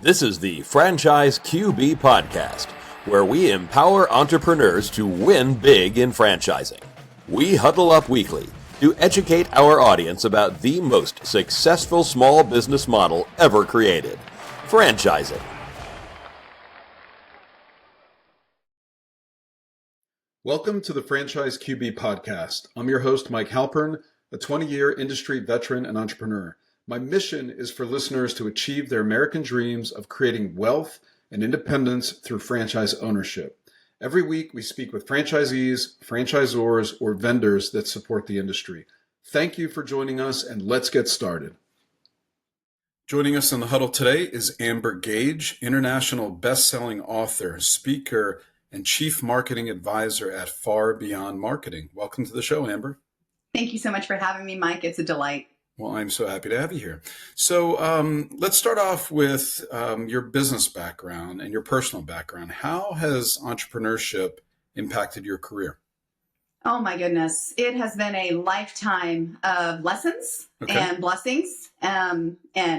This is the Franchise QB Podcast, where we empower entrepreneurs to win big in franchising. We huddle up weekly to educate our audience about the most successful small business model ever created, franchising. Welcome to the Franchise QB Podcast. I'm your host, Mike Halpern, a 20-year industry veteran and entrepreneur. My mission is for listeners to achieve their American dreams of creating wealth and independence through franchise ownership. Every week, we speak with franchisees, franchisors, or vendors that support the industry. Thank you for joining us, and let's get started. Joining us on the huddle today is Amber Gaige, international best-selling author, speaker, and chief marketing advisor at Far Beyond Marketing. Welcome to the show, Amber. Thank you so much for having me, Mike. It's a delight. Well, I'm so happy to have you here. So let's start off with your business background and your personal background. How has entrepreneurship impacted your career? Oh, my goodness. It has been a lifetime of lessons and blessings and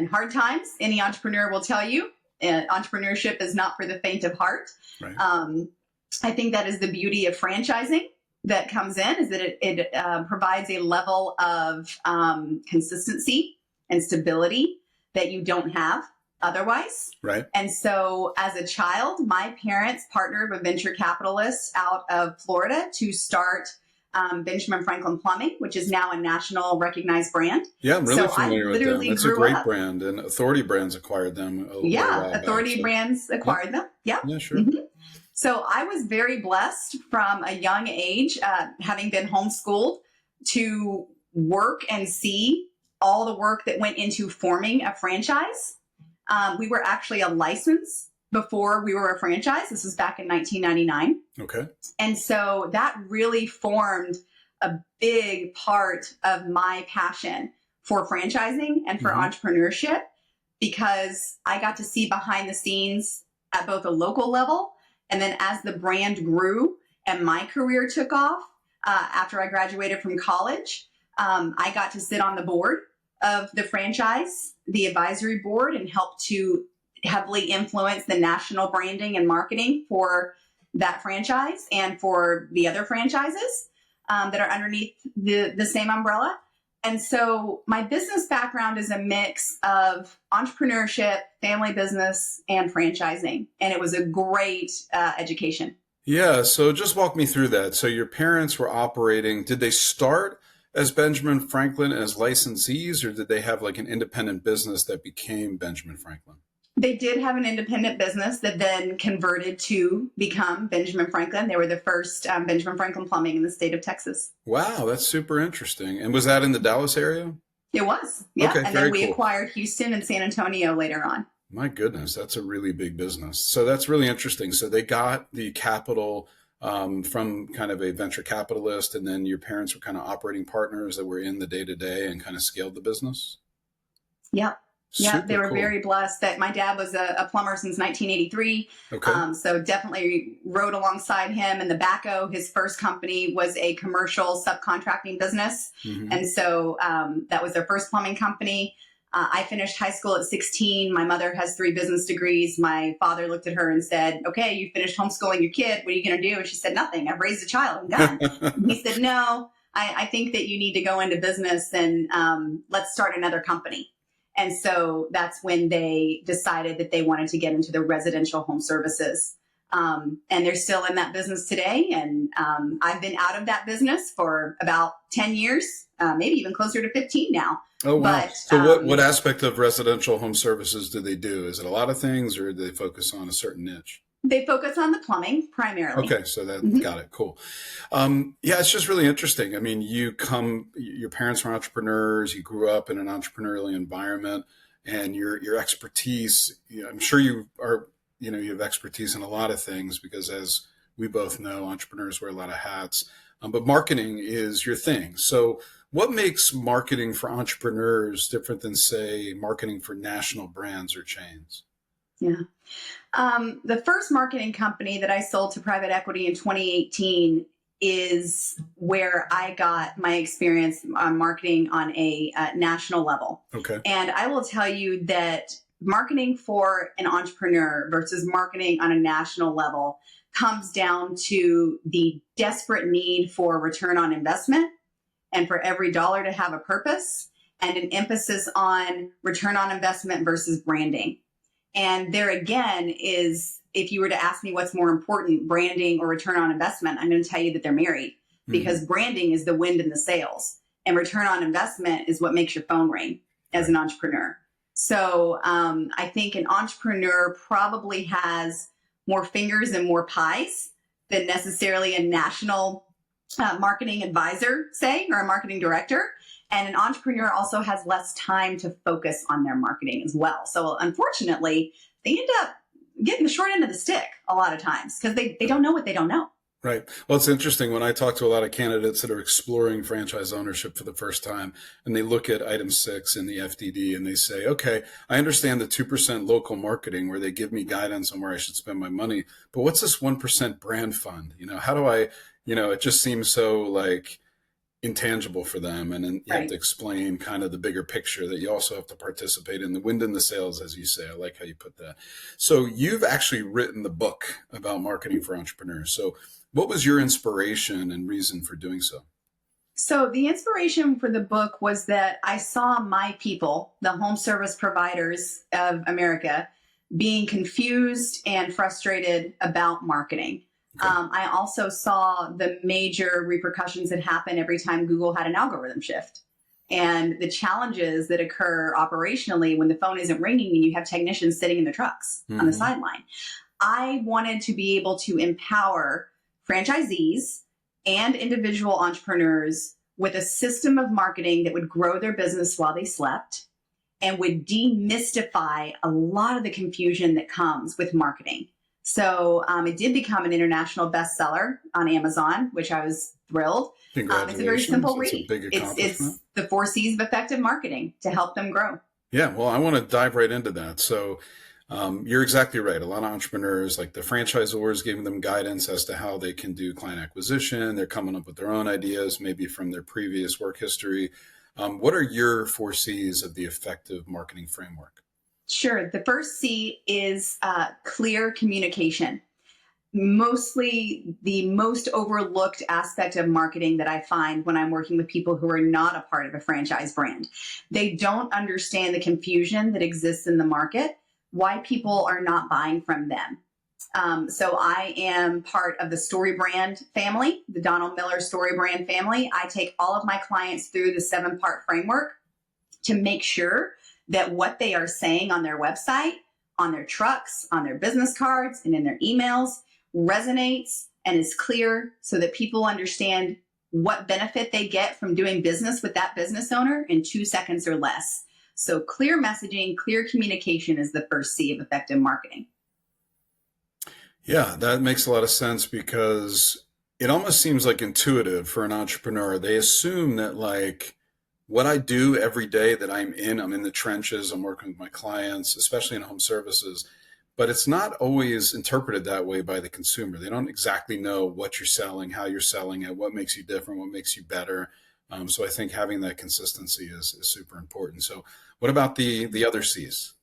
hard times. Any entrepreneur will tell you entrepreneurship is not for the faint of heart. Right. I think that is the beauty of franchising that comes in, is that it provides a level of consistency and stability that you don't have otherwise. Right. And so as a child, my parents partnered with venture capitalists out of Florida to start Benjamin Franklin Plumbing, which is now a national recognized brand. Yeah, I'm really familiar with them. That's a great brand, and Authority Brands acquired them. Authority Brands acquired them. Yeah. Yeah, sure. Mm-hmm. So I was very blessed from a young age, having been homeschooled, to work and see all the work that went into forming a franchise. We were actually a license before we were a franchise. This was back in 1999. Okay. And so that really formed a big part of my passion for franchising and for entrepreneurship, because I got to see behind the scenes at both a local level. And then as the brand grew and my career took off, after I graduated from college, I got to sit on the board of the franchise, the advisory board, and help to heavily influence the national branding and marketing for that franchise and for the other franchises that are underneath the same umbrella. And so my business background is a mix of entrepreneurship, family business, and franchising. And it was a great education. Yeah. So just walk me through that. So your parents were operating, did they start as Benjamin Franklin as licensees, or did they have like an independent business that became Benjamin Franklin? They did have an independent business that then converted to become Benjamin Franklin. They were the first Benjamin Franklin Plumbing in the state of Texas. Wow, that's super interesting. And was that in the Dallas area? It was, yeah. Okay, and then we acquired Houston and San Antonio later on. My goodness, that's a really big business. So that's really interesting. So they got the capital from kind of a venture capitalist, and then your parents were kind of operating partners that were in the day-to-day and kind of scaled the business? Yep. Yeah, they were very blessed that my dad was a plumber since 1983. Okay. So definitely rode alongside him in the backhoe. His first company was a commercial subcontracting business. Mm-hmm. And so that was their first plumbing company. I finished high school at 16. My mother has 3 business degrees. My father looked at her and said, okay, you finished homeschooling your kid. What are you going to do? And she said, nothing. I've raised a child. I'm done. And he said, no, I think that you need to go into business and let's start another company. And so that's when they decided that they wanted to get into the residential home services. And they're still in that business today. And I've been out of that business for about 10 years, maybe even closer to 15 now. Oh, wow. But, so what aspect of residential home services do they do? Is it a lot of things, or do they focus on a certain niche? They focus on the plumbing primarily. Okay, so that got it. Cool. Yeah, it's just really interesting. I mean, your parents were entrepreneurs. You grew up in an entrepreneurial environment, and your expertise. I'm sure you have expertise in a lot of things, because as we both know, entrepreneurs wear a lot of hats. But marketing is your thing. So, what makes marketing for entrepreneurs different than, say, marketing for national brands or chains? Yeah. The first marketing company that I sold to private equity in 2018 is where I got my experience on marketing on a national level. Okay. And I will tell you that marketing for an entrepreneur versus marketing on a national level comes down to the desperate need for return on investment and for every dollar to have a purpose, and an emphasis on return on investment versus branding. And there again is, if you were to ask me what's more important, branding or return on investment, I'm going to tell you that they're married, because branding is the wind in the sails, and return on investment is what makes your phone ring as an entrepreneur. So I think an entrepreneur probably has more fingers and more pies than necessarily a national marketing advisor, say, or a marketing director. And an entrepreneur also has less time to focus on their marketing as well. So unfortunately, they end up getting the short end of the stick a lot of times because they don't know what they don't know. Right. Well, it's interesting when I talk to a lot of candidates that are exploring franchise ownership for the first time, and they look at item 6 in the FDD and they say, okay, I understand the 2% local marketing where they give me guidance on where I should spend my money, but what's this 1% brand fund? How do I, it just seems so like intangible for them. And then you have to explain kind of the bigger picture that you also have to participate in the wind in the sails, as you say. I like how you put that. So you've actually written the book about marketing for entrepreneurs. So what was your inspiration and reason for doing so? So the inspiration for the book was that I saw my people, the home service providers of America, being confused and frustrated about marketing. Okay. I also saw the major repercussions that happen every time Google had an algorithm shift, and the challenges that occur operationally when the phone isn't ringing and you have technicians sitting in their trucks on the sideline. I wanted to be able to empower franchisees and individual entrepreneurs with a system of marketing that would grow their business while they slept and would demystify a lot of the confusion that comes with marketing. So it did become an international bestseller on Amazon, which I was thrilled. It's a very simple read. It's the 4 C's of effective marketing to help them grow. Yeah, well, I want to dive right into that. So you're exactly right. A lot of entrepreneurs, like the franchisors, giving them guidance as to how they can do client acquisition. They're coming up with their own ideas, maybe from their previous work history. What are your 4 C's of the effective marketing framework? Sure. The first C is clear communication. Mostly the most overlooked aspect of marketing that I find when I'm working with people who are not a part of a franchise brand. They don't understand the confusion that exists in the market, why people are not buying from them. So I am part of the Story Brand family, the Donald Miller Story Brand family. I take all of my clients through the 7-part framework to make sure that what they are saying on their website, on their trucks, on their business cards, and in their emails resonates and is clear so that people understand what benefit they get from doing business with that business owner in 2 seconds or less. So clear messaging, clear communication is the first C of effective marketing. Yeah, that makes a lot of sense because it almost seems like intuitive for an entrepreneur. They assume that like what I do every day that I'm in the trenches, I'm working with my clients, especially in home services, but it's not always interpreted that way by the consumer. They don't exactly know what you're selling, how you're selling it, what makes you different, what makes you better. So I think having that consistency is super important. So what about the other C's?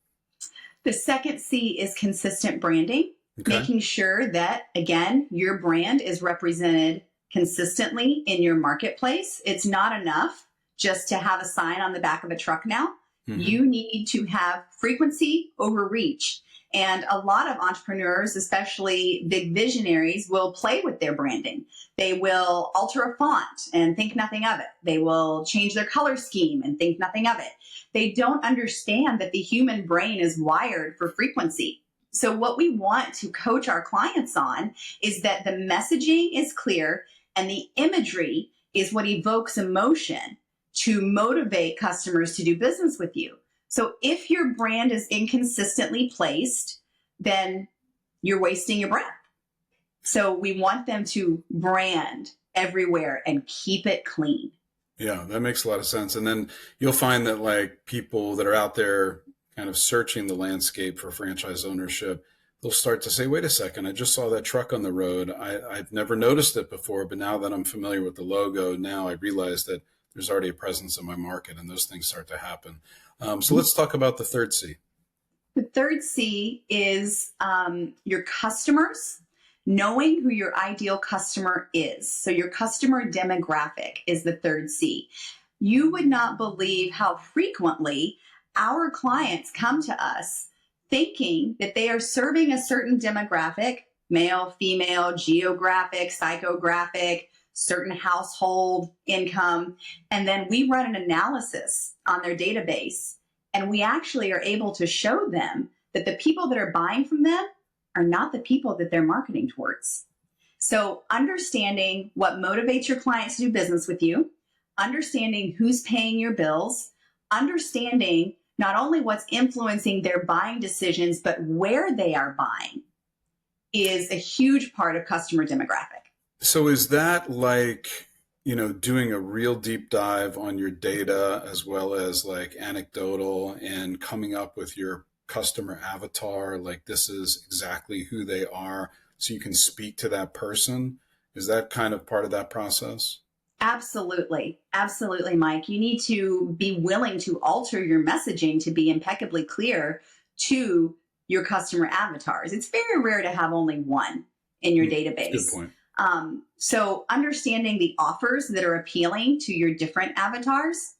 The second C is consistent branding, making sure that, again, your brand is represented consistently in your marketplace. It's not enough just to have a sign on the back of a truck now. You need to have frequency over reach. And a lot of entrepreneurs, especially big visionaries, will play with their branding. They will alter a font and think nothing of it. They will change their color scheme and think nothing of it. They don't understand that the human brain is wired for frequency. So what we want to coach our clients on is that the messaging is clear and the imagery is what evokes emotion to motivate customers to do business with you. So if your brand is inconsistently placed, then you're wasting your breath. So we want them to brand everywhere and keep it clean. Yeah, that makes a lot of sense. And then you'll find that like people that are out there kind of searching the landscape for franchise ownership, they'll start to say, wait a second, I just saw that truck on the road. I've never noticed it before, but now that I'm familiar with the logo, now I realize that there's already a presence in my market, and those things start to happen. So let's talk about the third C. The third C is your customers, knowing who your ideal customer is. So your customer demographic is the third C. You would not believe how frequently our clients come to us thinking that they are serving a certain demographic, male, female, geographic, psychographic, certain household income. And then we run an analysis on their database, and we actually are able to show them that the people that are buying from them are not the people that they're marketing towards. So understanding what motivates your clients to do business with you, understanding who's paying your bills, understanding not only what's influencing their buying decisions, but where they are buying is a huge part of customer demographic. So is that like, doing a real deep dive on your data as well as like anecdotal and coming up with your customer avatar, like this is exactly who they are, so you can speak to that person? Is that kind of part of that process? Absolutely. Absolutely, Mike. You need to be willing to alter your messaging to be impeccably clear to your customer avatars. It's very rare to have only one in your database. Good point. So understanding the offers that are appealing to your different avatars,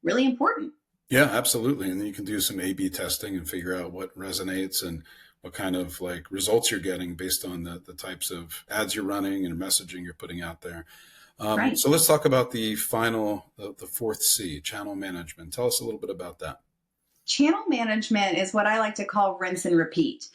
really important. Yeah, absolutely. And then you can do some A/B testing and figure out what resonates and what kind of like results you're getting based on the types of ads you're running and messaging you're putting out there. Right. So let's talk about the fourth C, channel management. Tell us a little bit about that. Channel management is what I like to call rinse and repeat.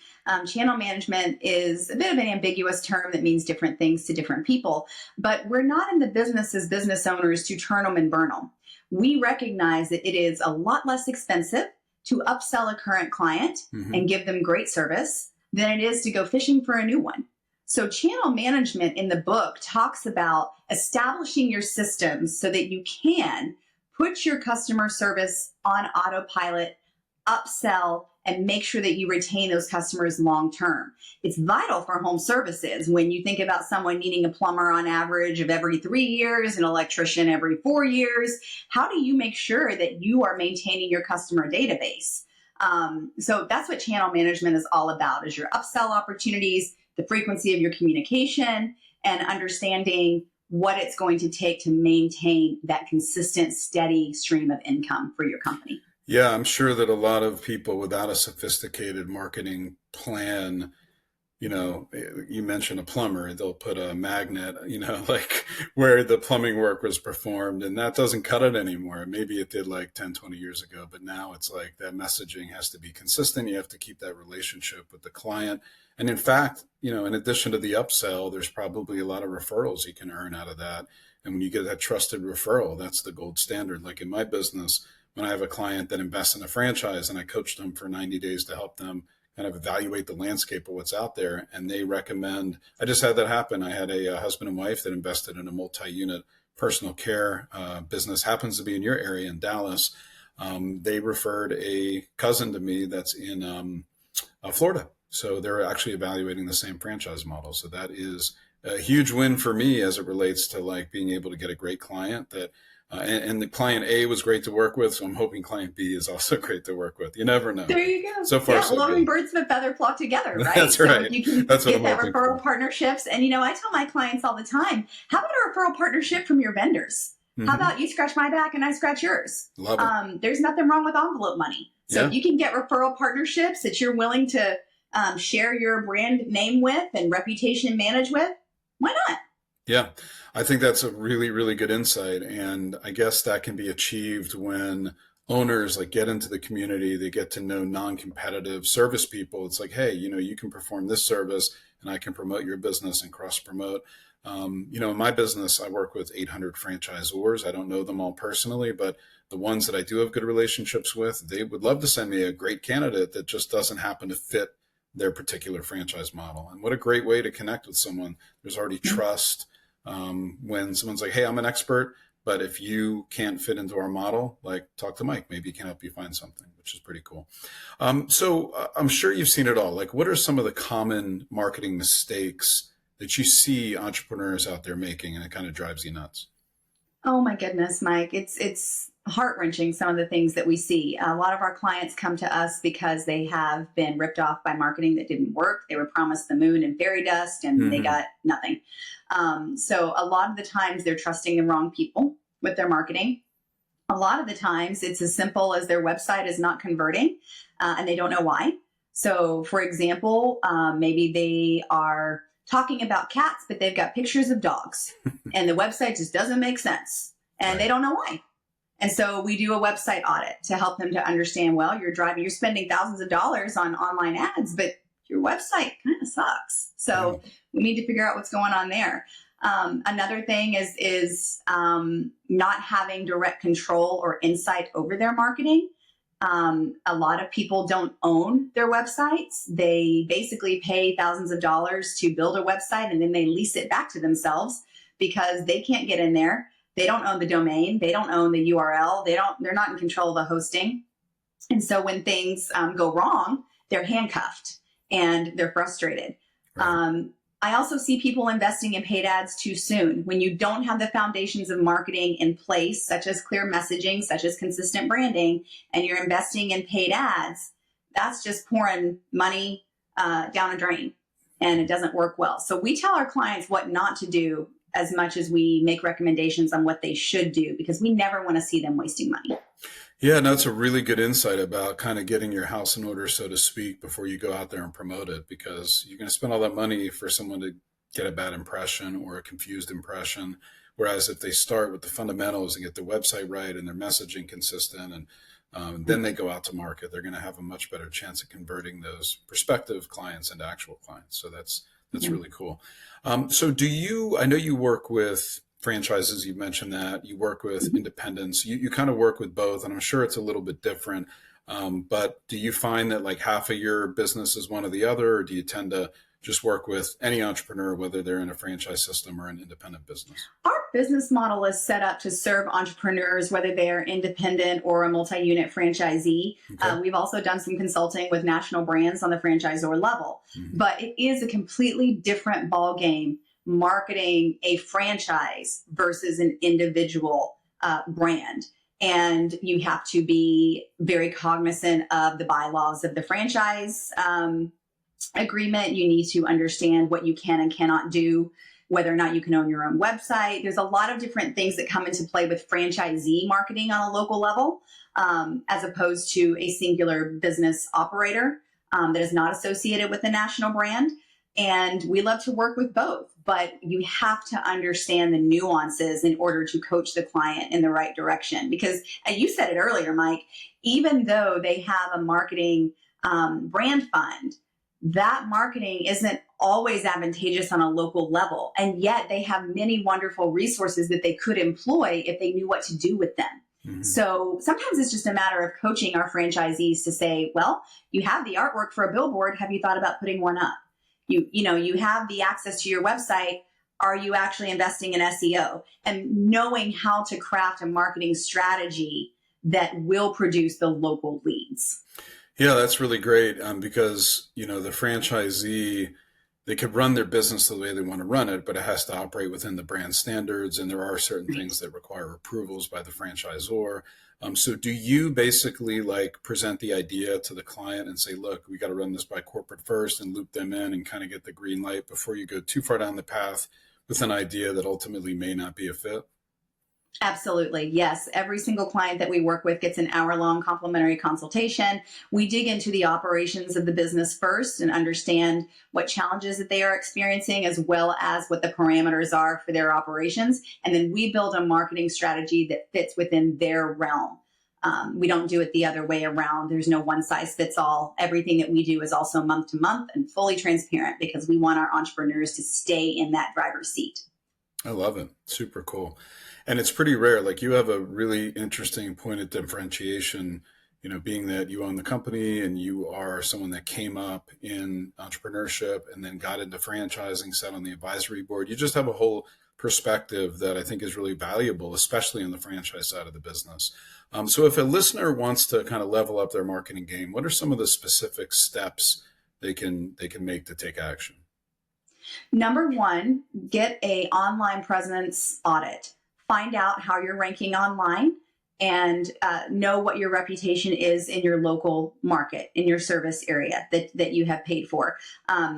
Channel management is a bit of an ambiguous term that means different things to different people, but we're not in the business as business owners to turn them and burn them. We recognize that it is a lot less expensive to upsell a current client and give them great service than it is to go fishing for a new one. So channel management in the book talks about establishing your systems so that you can put your customer service on autopilot, upsell, and make sure that you retain those customers long term. It's vital for home services when you think about someone needing a plumber on average of every 3 years, an electrician every 4 years. How do you make sure that you are maintaining your customer database? So that's what channel management is all about, is your upsell opportunities, the frequency of your communication, and understanding what it's going to take to maintain that consistent, steady stream of income for your company. Yeah, I'm sure that a lot of people without a sophisticated marketing plan, you mentioned a plumber, they'll put a magnet, like where the plumbing work was performed, and that doesn't cut it anymore. Maybe it did like 10, 20 years ago, but now it's like that messaging has to be consistent. You have to keep that relationship with the client. And in fact, in addition to the upsell, there's probably a lot of referrals you can earn out of that. And when you get that trusted referral, that's the gold standard. Like in my business, when I have a client that invests in a franchise and I coach them for 90 days to help them kind of evaluate the landscape of what's out there, and they recommend, I just had that happen. I had a husband and wife that invested in a multi-unit personal care business, happens to be in your area in Dallas. They referred a cousin to me that's in Florida. So they're actually evaluating the same franchise model. So that is a huge win for me as it relates to like being able to get a great client that and the client A was great to work with, so I'm hoping client B is also great to work with. You never know. There you go. So far, so loving good. Birds of a feather flock together, right? That's right. So you can That's what get I'm that hoping referral for. partnerships. And, I tell my clients all the time, how about a referral partnership from your vendors? How about you scratch my back and I scratch yours? Love it. There's nothing wrong with envelope money. So Yeah. if you can get referral partnerships that you're willing to share your brand name with and reputation and manage with, why not? Yeah, I think that's a really, really good insight. And I guess that can be achieved when owners like get into the community, they get to know non-competitive service people. It's like, hey, you can perform this service and I can promote your business and cross promote. In my business, I work with 800 franchisors. I don't know them all personally, but the ones that I do have good relationships with, they would love to send me a great candidate that just doesn't happen to fit their particular franchise model. And what a great way to connect with someone. There's already trust. When someone's like, hey, I'm an expert, but if you can't fit into our model, like talk to Mike, maybe he can help you find something, which is pretty cool. So I'm sure you've seen it all. Like, what are some of the common marketing mistakes that you see entrepreneurs out there making, and it kind of drives you nuts? Oh my goodness, Mike. It's heart-wrenching, some of the things that we see. A lot of our clients come to us because they have been ripped off by marketing that didn't work. They were promised the moon and fairy dust, and they got nothing. So a lot of the times they're trusting the wrong people with their marketing. A lot of the times it's as simple as their website is not converting, and they don't know why. So for example, maybe they are talking about cats, but they've got pictures of dogs and the website just doesn't make sense, and they don't know why. And so we do a website audit to help them to understand, well, you're spending thousands of dollars on online ads, but your website kind of sucks. So we need to figure out what's going on there. Another thing is not having direct control or insight over their marketing. A lot of people don't own their websites. They basically pay thousands of dollars to build a website, and then they lease it back to themselves because they can't get in there. They don't own the domain. They don't own the URL. They're not in control of the hosting. And so when things go wrong, they're handcuffed and they're frustrated. Right. I also see people investing in paid ads too soon. When you don't have the foundations of marketing in place, such as clear messaging, such as consistent branding, and you're investing in paid ads, that's just pouring money down a drain, and it doesn't work well. So we tell our clients what not to do as much as we make recommendations on what they should do, because we never want to see them wasting money. Yeah, and that's a really good insight about kind of getting your house in order, so to speak, before you go out there and promote it, because you're going to spend all that money for someone to get a bad impression or a confused impression. Whereas if they start with the fundamentals and get their website right and their messaging consistent, and then they go out to market, they're going to have a much better chance of converting those prospective clients into actual clients. So that's really cool. So I know you work with franchises, you mentioned that you work with independents, you kind of work with both, and I'm sure it's a little bit different. But do you find that like half of your business is one or the other, or do you tend to just work with any entrepreneur, whether they're in a franchise system or an independent business? Our business model is set up to serve entrepreneurs, whether they are independent or a multi-unit franchisee. Okay. We've also done some consulting with national brands on the franchisor level, but it is a completely different ballgame marketing a franchise versus an individual brand. And you have to be very cognizant of the bylaws of the franchise agreement. You need to understand what you can and cannot do, whether or not you can own your own website. There's a lot of different things that come into play with franchisee marketing on a local level, as opposed to a singular business operator that is not associated with a national brand. And we love to work with both, but you have to understand the nuances in order to coach the client in the right direction. Because, and you said it earlier, Mike, even though they have a marketing brand fund, that marketing isn't always advantageous on a local level. And yet they have many wonderful resources that they could employ if they knew what to do with them. So sometimes it's just a matter of coaching our franchisees to say, well, you have the artwork for a billboard. Have you thought about putting one up? You have the access to your website. Are you actually investing in SEO? And knowing how to craft a marketing strategy that will produce the local leads. Yeah, that's really great because, the franchisee, they could run their business the way they want to run it, but it has to operate within the brand standards. And there are certain things that require approvals by the franchisor. So do you basically present the idea to the client and say, look, we got to run this by corporate first and loop them in and kind of get the green light before you go too far down the path with an idea that ultimately may not be a fit? Absolutely. Yes. Every single client that we work with gets an hour-long complimentary consultation. We dig into the operations of the business first and understand what challenges that they are experiencing, as well as what the parameters are for their operations. And then we build a marketing strategy that fits within their realm. We don't do it the other way around. There's no one size fits all. Everything that we do is also month to month and fully transparent, because we want our entrepreneurs to stay in that driver's seat. I love it. Super cool. And it's pretty rare. You have a really interesting point of differentiation, being that you own the company and you are someone that came up in entrepreneurship and then got into franchising, sat on the advisory board. You just have a whole perspective that I think is really valuable, especially on the franchise side of the business. So if a listener wants to kind of level up their marketing game, what are some of the specific steps they can make to take action? Number one, get an online presence audit. Find out how you're ranking online and know what your reputation is in your local market, in your service area that you have paid for.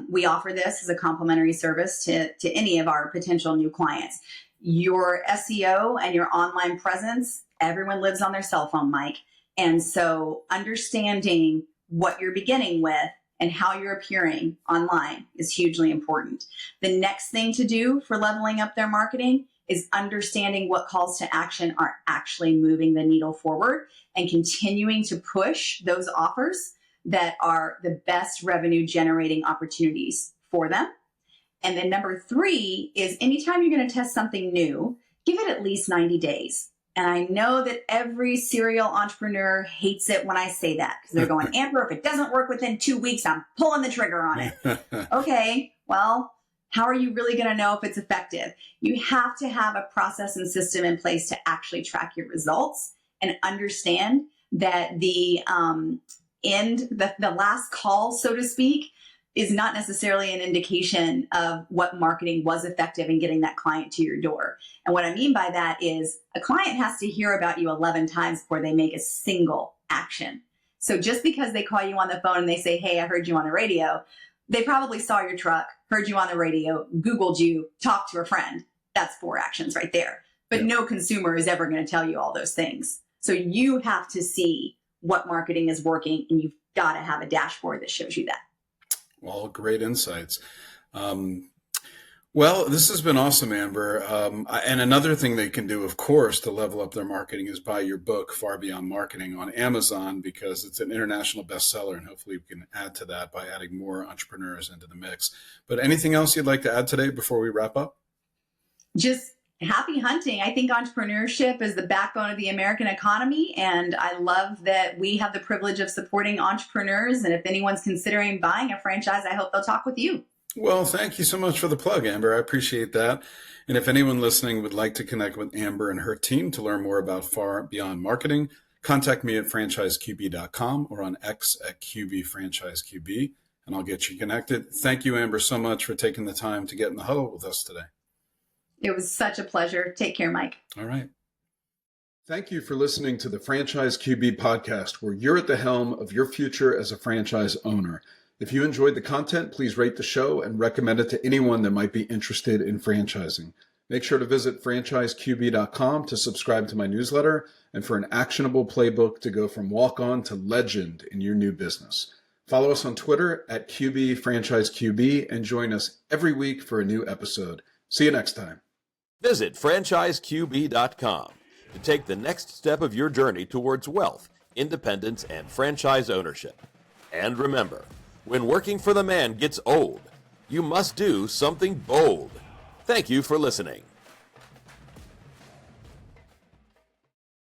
We offer this as a complimentary service to any of our potential new clients. Your SEO and your online presence, everyone lives on their cell phone, Mike. And so understanding what you're beginning with and how you're appearing online is hugely important. The next thing to do for leveling up their marketing is understanding what calls to action are actually moving the needle forward and continuing to push those offers that are the best revenue generating opportunities for them. And then number 3 is anytime you're going to test something new, give it at least 90 days. And I know that every serial entrepreneur hates it when I say that because they're going, Amber, if it doesn't work within 2 weeks, I'm pulling the trigger on it. Okay, well, how are you really going to know if it's effective? You have to have a process and system in place to actually track your results and understand that the last call, so to speak, is not necessarily an indication of what marketing was effective in getting that client to your door. And what I mean by that is a client has to hear about you 11 times before they make a single action. So just because they call you on the phone and they say, hey, I heard you on the radio, they probably saw your truck, heard you on the radio, Googled you, talked to a friend. That's 4 actions right there. But no consumer is ever going to tell you all those things. So you have to see what marketing is working, and you've got to have a dashboard that shows you that. All great insights. Well, this has been awesome, Amber. And another thing they can do, of course, to level up their marketing is buy your book, Far Beyond Marketing, on Amazon, because it's an international bestseller, and hopefully we can add to that by adding more entrepreneurs into the mix. But anything else you'd like to add today before we wrap up? Just happy hunting. I think entrepreneurship is the backbone of the American economy, and I love that we have the privilege of supporting entrepreneurs. And if anyone's considering buying a franchise, I hope they'll talk with you. Well, thank you so much for the plug, Amber. I appreciate that. And if anyone listening would like to connect with Amber and her team to learn more about Far Beyond Marketing, contact me at franchiseqb.com or on X at QBFranchiseQB, and I'll get you connected. Thank you, Amber, so much for taking the time to get in the huddle with us today. It was such a pleasure. Take care, Mike. All right. Thank you for listening to the Franchise QB podcast, where you're at the helm of your future as a franchise owner. If you enjoyed the content, please rate the show and recommend it to anyone that might be interested in franchising. Make sure to visit franchiseqb.com to subscribe to my newsletter and for an actionable playbook to go from walk-on to legend in your new business. Follow us on Twitter at QBFranchiseQB and join us every week for a new episode. See you next time. Visit franchiseqb.com to take the next step of your journey towards wealth, independence, and franchise ownership. And remember, when working for the man gets old, you must do something bold. Thank you for listening.